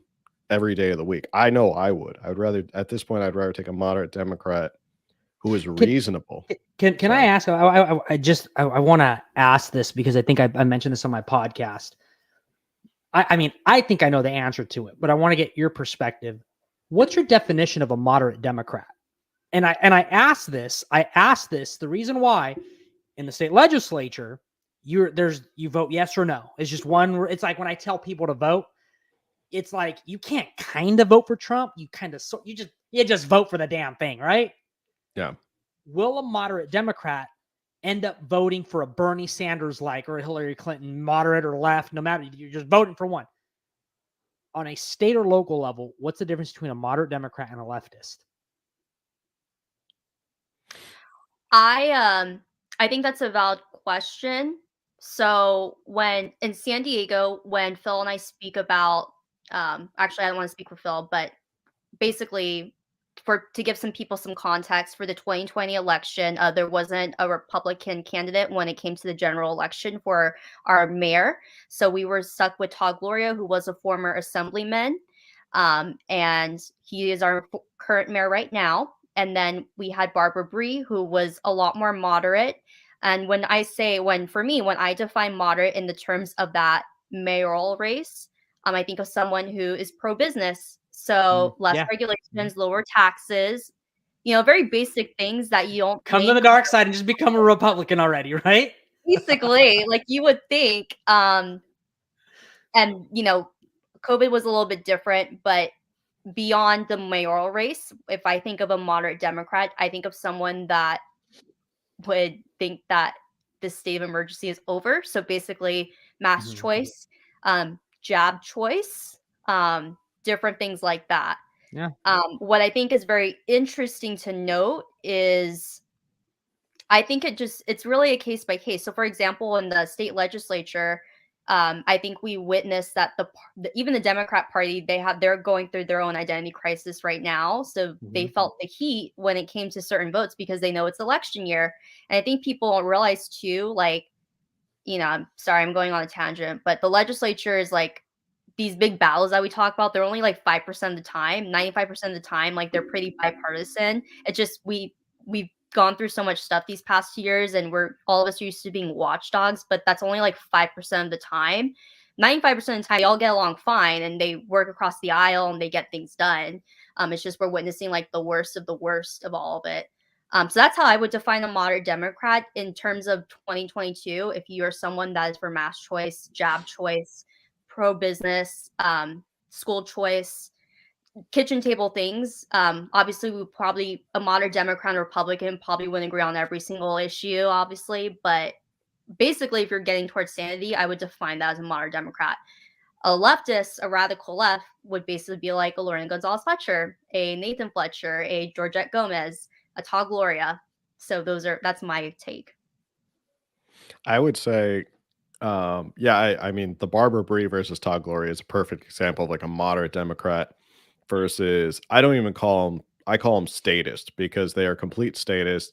every day of the week. I know I would. I would rather, at this point, I'd rather take a moderate Democrat who is reasonable. Can I ask? I want to ask this because I think I mentioned this on my podcast. I mean, I think I know the answer to it, but I want to get your perspective. What's your definition of a moderate Democrat? And I asked this. The reason why in the state legislature you vote yes or no. It's just one. It's like when I tell people to vote, it's like you can't kind of vote for Trump. You just vote for the damn thing, right? Yeah. Will a moderate Democrat end up voting for a Bernie Sanders or a Hillary Clinton, moderate or left, no matter, you're just voting for one? On a state or local level, what's the difference between a moderate Democrat and a leftist? I think that's a valid question. So when in San Diego, when Phil and I speak about, actually I don't want to speak for Phil, but basically to give some people some context for the 2020 election, there wasn't a Republican candidate when it came to the general election for our mayor. So we were stuck with Todd Gloria, who was a former assemblyman. And he is our current mayor right now. And then we had Barbara Brie, who was a lot more moderate. And when I define moderate in the terms of that mayoral race, I think of someone who is pro-business. So less regulations, lower taxes, very basic things that you don't come to the dark side and just become a Republican already, right? Basically, like you would think. And, COVID was a little bit different, but beyond the mayoral race, if I think of a moderate Democrat, I think of someone that would think that the state of emergency is over. So basically mass choice, jab choice, different things like that. Yeah. What I think is very interesting to note is I think it's really a case by case. So for example, in the state legislature, I think we witnessed that even the Democrat Party, they're going through their own identity crisis right now. So they felt the heat when it came to certain votes because they know it's election year. And I think people realize too, I'm sorry, I'm going on a tangent, but the legislature is like these big battles that we talk about. They're only like 5% of the time, 95% of the time, like they're pretty bipartisan. It's just we've gone through so much stuff these past 2 years and all of us are used to being watchdogs, but that's only like 5% of the time. 95% of the time, they all get along fine and they work across the aisle and they get things done. It's just we're witnessing like the worst of all of it. So that's how I would define a moderate Democrat in terms of 2022. If you are someone that is for mass choice, jab choice, pro-business, school choice, kitchen table things. Obviously, a moderate Democrat and Republican probably wouldn't agree on every single issue, obviously. But basically, if you're getting towards sanity, I would define that as a moderate Democrat. A leftist, a radical left, would basically be like a Lauren Gonzalez Fletcher, a Nathan Fletcher, a Georgette Gomez, a Todd Gloria. So that's my take. I would say, I mean, the Barbara Brie versus Todd Gloria is a perfect example of like a moderate Democrat versus, I don't even call them, I call them statist because they are complete statists.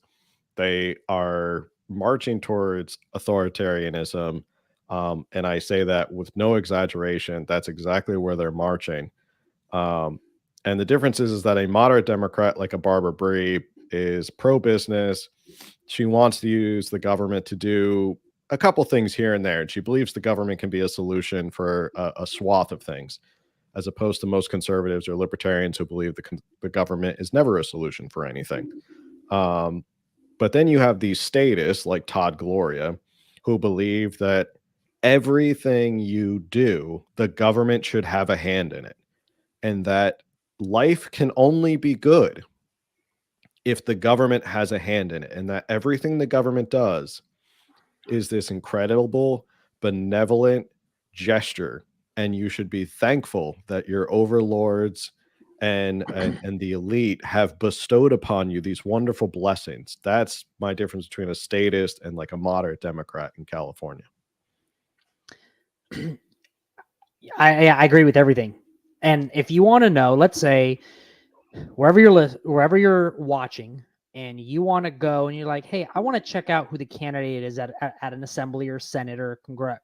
They are marching towards authoritarianism. And I say that with no exaggeration. That's exactly where they're marching. And the difference is that a moderate Democrat like a Barbara Brie is pro-business. She wants to use the government to do a couple things here and there. And she believes the government can be a solution for a swath of things, as opposed to most conservatives or libertarians who believe the government is never a solution for anything. But then you have these statists like Todd Gloria who believe that everything you do, the government should have a hand in it, and that life can only be good if the government has a hand in it, and that everything the government does is this incredible, benevolent gesture, and you should be thankful that your overlords and the elite have bestowed upon you these wonderful blessings. That's my difference between a statist and like a moderate Democrat in California. I agree with everything. And if you want to know, let's say wherever you're watching and you want to go and you're like, hey, I want to check out who the candidate is at an assembly or senate or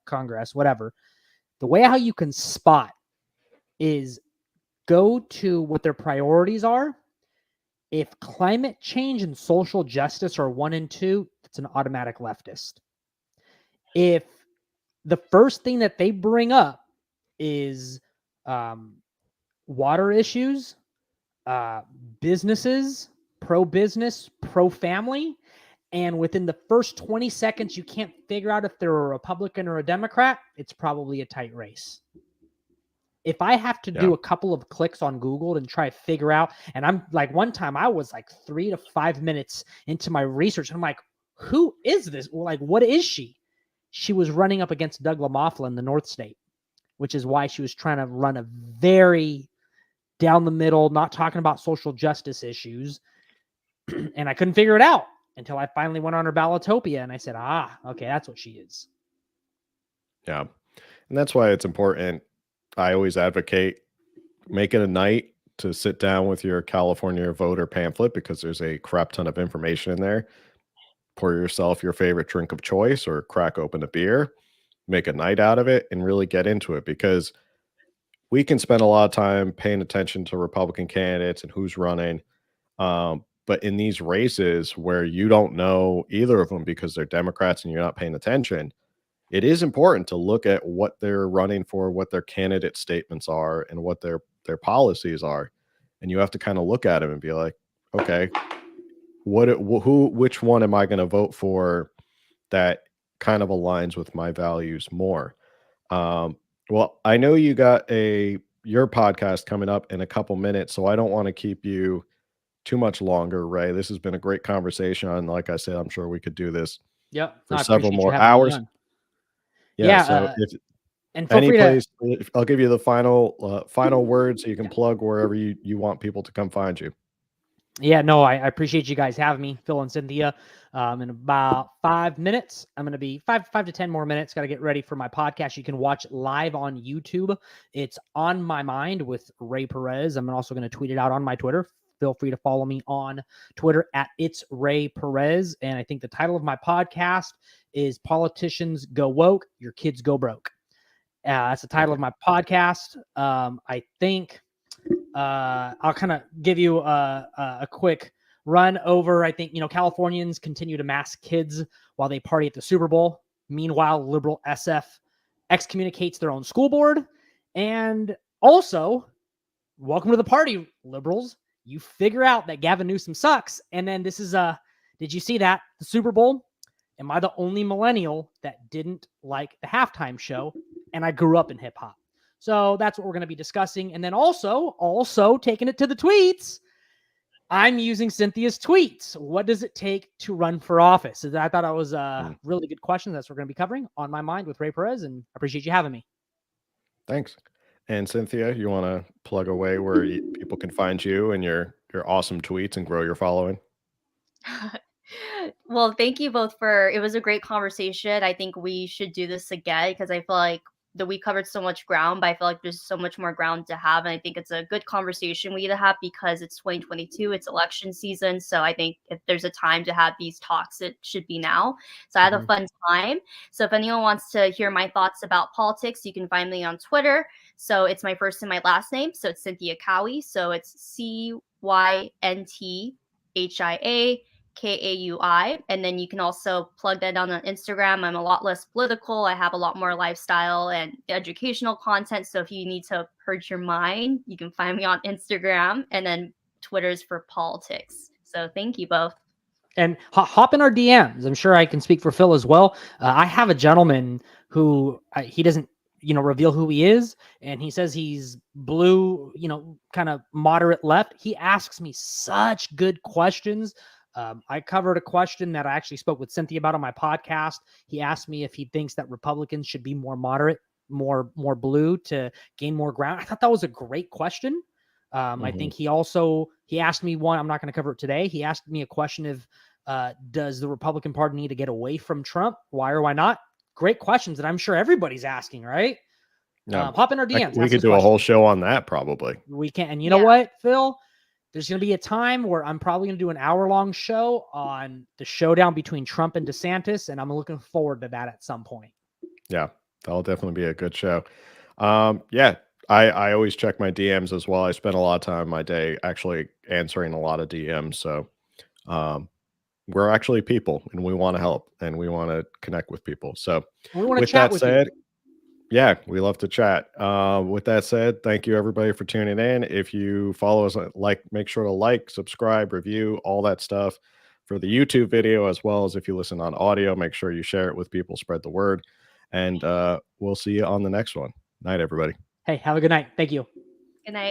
congress, whatever. The way how you can spot is go to what their priorities are. If climate change and social justice are 1 and 2, it's an automatic leftist. If the first thing that they bring up is water issues, businesses, pro-business, pro-family, and within the first 20 seconds, you can't figure out if they're a Republican or a Democrat, it's probably a tight race. If I have to do a couple of clicks on Google and try to figure out, and I'm like, one time I was like 3 to 5 minutes into my research, and I'm like, who is this? Like, what is she? She was running up against Doug LaMofflin in the North State, which is why she was trying to run a very down the middle, not talking about social justice issues. And I couldn't figure it out until I finally went on her Ballotopia and I said, okay, that's what she is. Yeah. And that's why it's important. I always advocate making a night to sit down with your California voter pamphlet, because there's a crap ton of information in there. Pour yourself your favorite drink of choice or crack open a beer, make a night out of it, and really get into it, because we can spend a lot of time paying attention to Republican candidates and who's running. But in these races where you don't know either of them because they're Democrats and you're not paying attention, it is important to look at what they're running for, what their candidate statements are, and what their policies are. And you have to kind of look at them and be like, okay, which one am I going to vote for that kind of aligns with my values more? Well, I know you got your podcast coming up in a couple minutes, so I don't want to keep you too much longer, Ray. This has been a great conversation. And like I said, I'm sure we could do this for several more hours. Yeah. So and feel free place, I'll give you the final word so you can plug wherever you want people to come find you. Yeah, no, I appreciate you guys having me, Phil and Cynthia. In about 5 minutes, I'm going to be 5 to 10 more minutes. Got to get ready for my podcast. You can watch live on YouTube. It's On My Mind with Ray Perez. I'm also going to tweet it out on my Twitter. Feel free to follow me on Twitter at It's Ray Perez. And I think the title of my podcast is Politicians Go Woke, Your Kids Go Broke. That's the title of my podcast. I think I'll kind of give you a quick run over. I think, Californians continue to mask kids while they party at the Super Bowl. Meanwhile, liberal SF excommunicates their own school board. And also, welcome to the party, liberals. You figure out that Gavin Newsom sucks. And then this is did you see that? The Super Bowl? Am I the only millennial that didn't like the halftime show? And I grew up in hip hop. So that's what we're going to be discussing. And then also taking it to the tweets, I'm using Cynthia's tweets. What does it take to run for office? So I thought that was a really good question. That's what we're going to be covering On My Mind with Ray Perez, and I appreciate you having me. Thanks. And Cynthia, you want to plug away where people can find you and your awesome tweets and grow your following? Well, thank you both it was a great conversation. I think we should do this again because I feel like that we covered so much ground, but I feel like there's so much more ground to have. And I think it's a good conversation we need to have because it's 2022, it's election season. So I think if there's a time to have these talks, it should be now. So I had a fun time. So if anyone wants to hear my thoughts about politics, you can find me on Twitter. So it's my first and my last name. So it's Cynthia Cowie. So it's CYNTHIAKAUI. And then you can also plug that on Instagram. I'm a lot less political. I have a lot more lifestyle and educational content. So if you need to purge your mind, you can find me on Instagram. And then Twitter's for politics. So thank you both. And hop in our DMs. I'm sure I can speak for Phil as well. I have a gentleman who he doesn't reveal who he is. And he says he's blue, kind of moderate left. He asks me such good questions. I covered a question that I actually spoke with Cynthia about on my podcast. He asked me if he thinks that Republicans should be more moderate, more blue to gain more ground. I thought that was a great question. I think he asked me one. I'm not going to cover it today. He asked me a question of, does the Republican Party need to get away from Trump? Why or why not? Great questions that I'm sure everybody's asking, right? Yeah. Hop in our DMs. We could do a whole show on that probably. We can. And you know what, Phil? There's going to be a time where I'm probably going to do an hour-long show on the showdown between Trump and DeSantis, and I'm looking forward to that at some point. Yeah, that'll definitely be a good show. Yeah, I always check my DMs as well. I spend a lot of time in my day actually answering a lot of DMs. So we're actually people, and we want to help, and we want to connect with people. So we want to chat with you. Yeah, we love to chat. With that said, thank you everybody for tuning in. If you follow us, make sure to like, subscribe, review, all that stuff for the YouTube video, as well as if you listen on audio, make sure you share it with people, spread the word, and we'll see you on the next one. Night, everybody. Hey, have a good night. Thank you. Good night.